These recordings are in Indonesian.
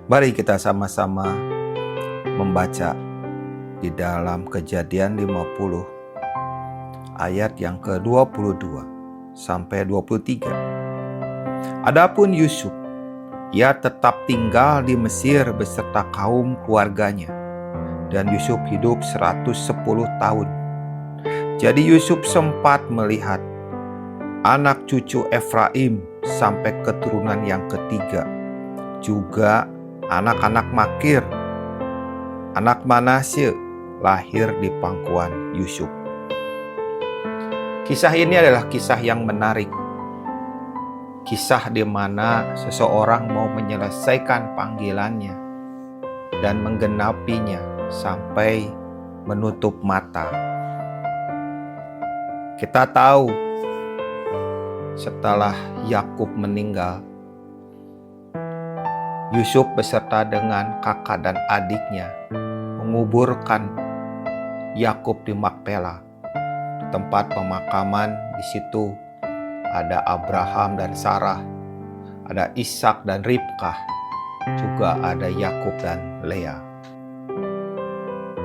Mari kita sama-sama membaca di dalam Kejadian 50 ayat yang ke-22 sampai 23. Adapun Yusuf, ia tetap tinggal di Mesir beserta kaum keluarganya, dan Yusuf hidup 110 tahun. Jadi Yusuf sempat melihat anak cucu Efraim sampai keturunan yang ketiga, juga anak-anak Makir, anak Manasye, lahir di pangkuan Yusuf. Kisah ini adalah kisah yang menarik. Kisah di mana seseorang mau menyelesaikan panggilannya dan menggenapinya sampai menutup mata. Kita tahu setelah Yakub meninggal, Yusuf beserta dengan kakak dan adiknya menguburkan Yakub di Makpela, tempat pemakaman. Di situ ada Abraham dan Sarah, ada Ishak dan Ribkah, juga ada Yakub dan Lea.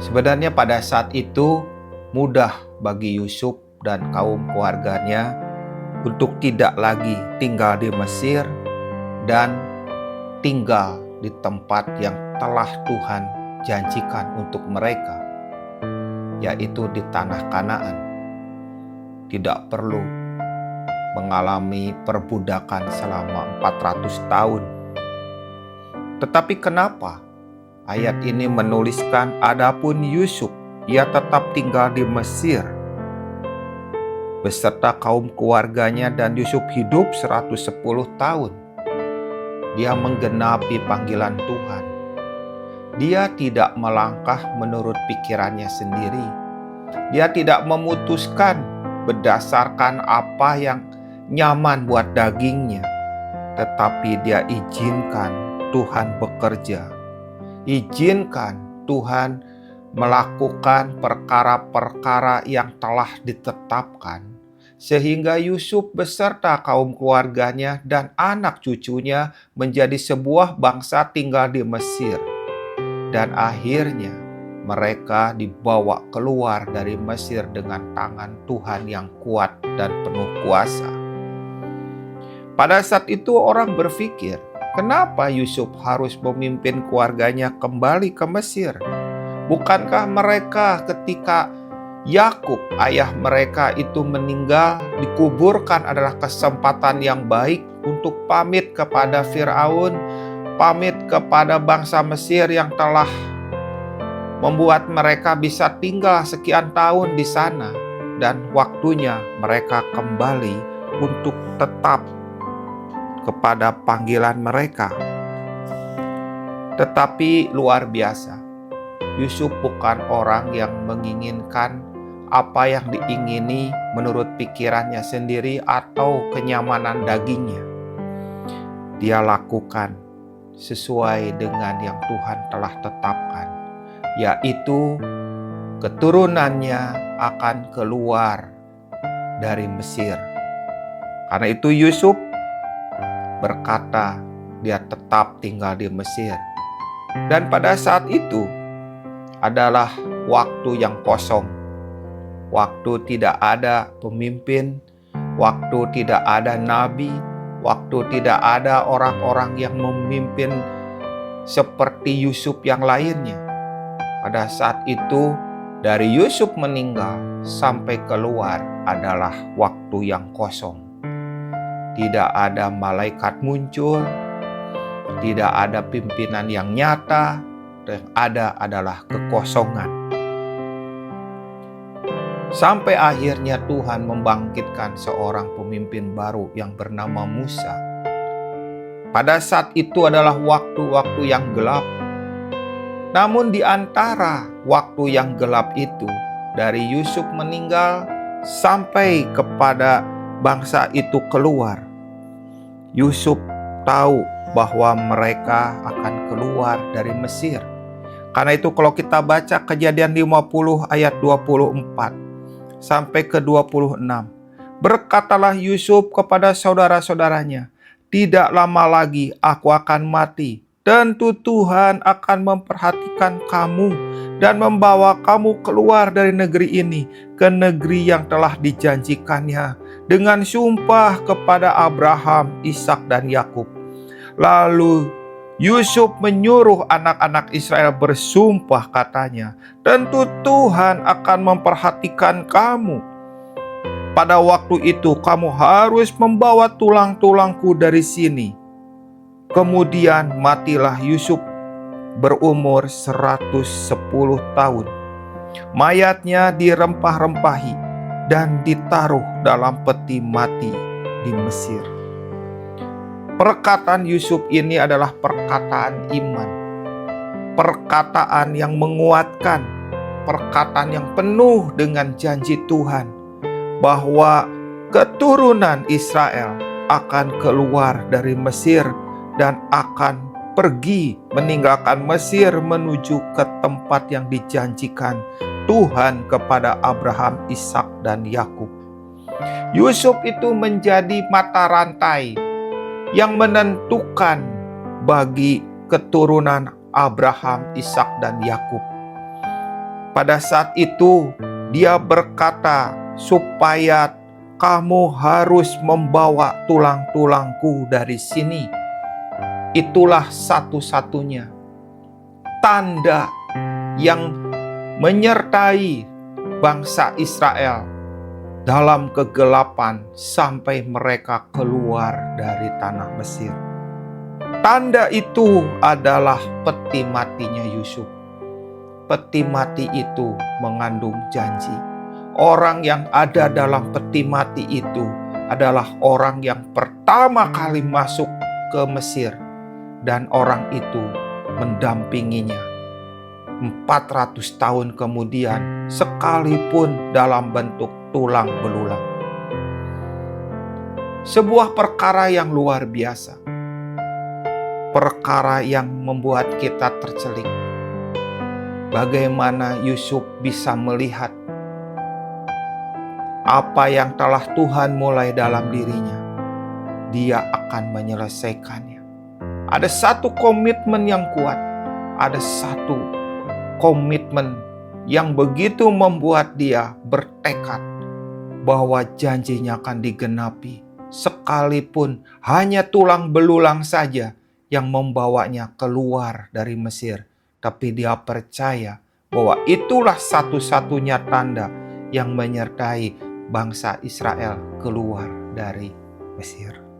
Sebenarnya pada saat itu mudah bagi Yusuf dan kaum keluarganya untuk tidak lagi tinggal di Mesir dan tinggal di tempat yang telah Tuhan janjikan untuk mereka, yaitu di tanah Kanaan. Tidak perlu mengalami perbudakan selama 400 tahun. Tetapi kenapa ayat ini menuliskan adapun Yusuf, ia tetap tinggal di Mesir beserta kaum keluarganya, dan Yusuf hidup 110 tahun. Dia menggenapi panggilan Tuhan. Dia tidak melangkah menurut pikirannya sendiri. Dia tidak memutuskan berdasarkan apa yang nyaman buat dagingnya, tetapi dia izinkan Tuhan bekerja. Izinkan Tuhan melakukan perkara-perkara yang telah ditetapkan, sehingga Yusuf beserta kaum keluarganya dan anak cucunya menjadi sebuah bangsa tinggal di Mesir. Dan akhirnya mereka dibawa keluar dari Mesir dengan tangan Tuhan yang kuat dan penuh kuasa. Pada saat itu orang berpikir, kenapa Yusuf harus memimpin keluarganya kembali ke Mesir? Bukankah mereka ketika Yakub, ayah mereka itu meninggal, dikuburkan adalah kesempatan yang baik untuk pamit kepada Firaun, pamit kepada bangsa Mesir yang telah membuat mereka bisa tinggal sekian tahun di sana, dan waktunya mereka kembali untuk tetap kepada panggilan mereka. Tetapi luar biasa, Yusuf bukan orang yang menginginkan apa yang diingini menurut pikirannya sendiri atau kenyamanan dagingnya. Dia lakukan sesuai dengan yang Tuhan telah tetapkan, yaitu keturunannya akan keluar dari Mesir. Karena itu Yusuf berkata dia tetap tinggal di Mesir. Dan pada saat itu adalah waktu yang kosong. Waktu tidak ada pemimpin, waktu tidak ada nabi, waktu tidak ada orang-orang yang memimpin seperti Yusuf yang lainnya. Pada saat itu, dari Yusuf meninggal sampai keluar adalah waktu yang kosong. Tidak ada malaikat muncul, tidak ada pimpinan yang nyata, yang ada adalah kekosongan. Sampai akhirnya Tuhan membangkitkan seorang pemimpin baru yang bernama Musa. Pada saat itu adalah waktu-waktu yang gelap. Namun di antara waktu yang gelap itu, dari Yusuf meninggal sampai kepada bangsa itu keluar, Yusuf tahu bahwa mereka akan keluar dari Mesir. Karena itu kalau kita baca Kejadian 50 ayat 24 sampai ke 26, berkatalah Yusuf kepada saudara-saudaranya, "Tidak lama lagi aku akan mati, tentu Tuhan akan memperhatikan kamu dan membawa kamu keluar dari negeri ini ke negeri yang telah dijanjikannya dengan sumpah kepada Abraham, Ishak, dan Yakub. Lalu Yusuf menyuruh anak-anak Israel bersumpah, katanya, tentu Tuhan akan memperhatikan kamu. Pada waktu itu kamu harus membawa tulang-tulangku dari sini. Kemudian matilah Yusuf berumur 110 tahun. Mayatnya dirempah-rempahi dan ditaruh dalam peti mati di Mesir. Perkataan Yusuf ini adalah perkataan iman, perkataan yang menguatkan, perkataan yang penuh dengan janji Tuhan bahwa keturunan Israel akan keluar dari Mesir dan akan pergi meninggalkan Mesir menuju ke tempat yang dijanjikan Tuhan kepada Abraham, Ishak, dan Yakub. Yusuf itu menjadi mata rantai yang menentukan bagi keturunan Abraham, Ishak, dan Yakub. Pada saat itu dia berkata, supaya kamu harus membawa tulang-tulangku dari sini. Itulah satu-satunya tanda yang menyertai bangsa Israel dalam kegelapan sampai mereka keluar dari tanah Mesir. Tanda itu adalah peti matinya Yusuf. Peti mati itu mengandung janji. Orang yang ada dalam peti mati itu adalah orang yang pertama kali masuk ke Mesir. Dan orang itu mendampinginya 400 tahun kemudian, sekalipun dalam bentuk tulang belulang. Sebuah perkara yang luar biasa. Perkara yang membuat kita tercelik. Bagaimana Yusuf bisa melihat apa yang telah Tuhan mulai dalam dirinya. Dia akan menyelesaikannya. Ada satu komitmen yang kuat, ada satu komitmen yang begitu membuat dia bertekad bahwa janjinya akan digenapi, sekalipun hanya tulang belulang saja yang membawanya keluar dari Mesir. Tapi dia percaya bahwa itulah satu-satunya tanda yang menyertai bangsa Israel keluar dari Mesir.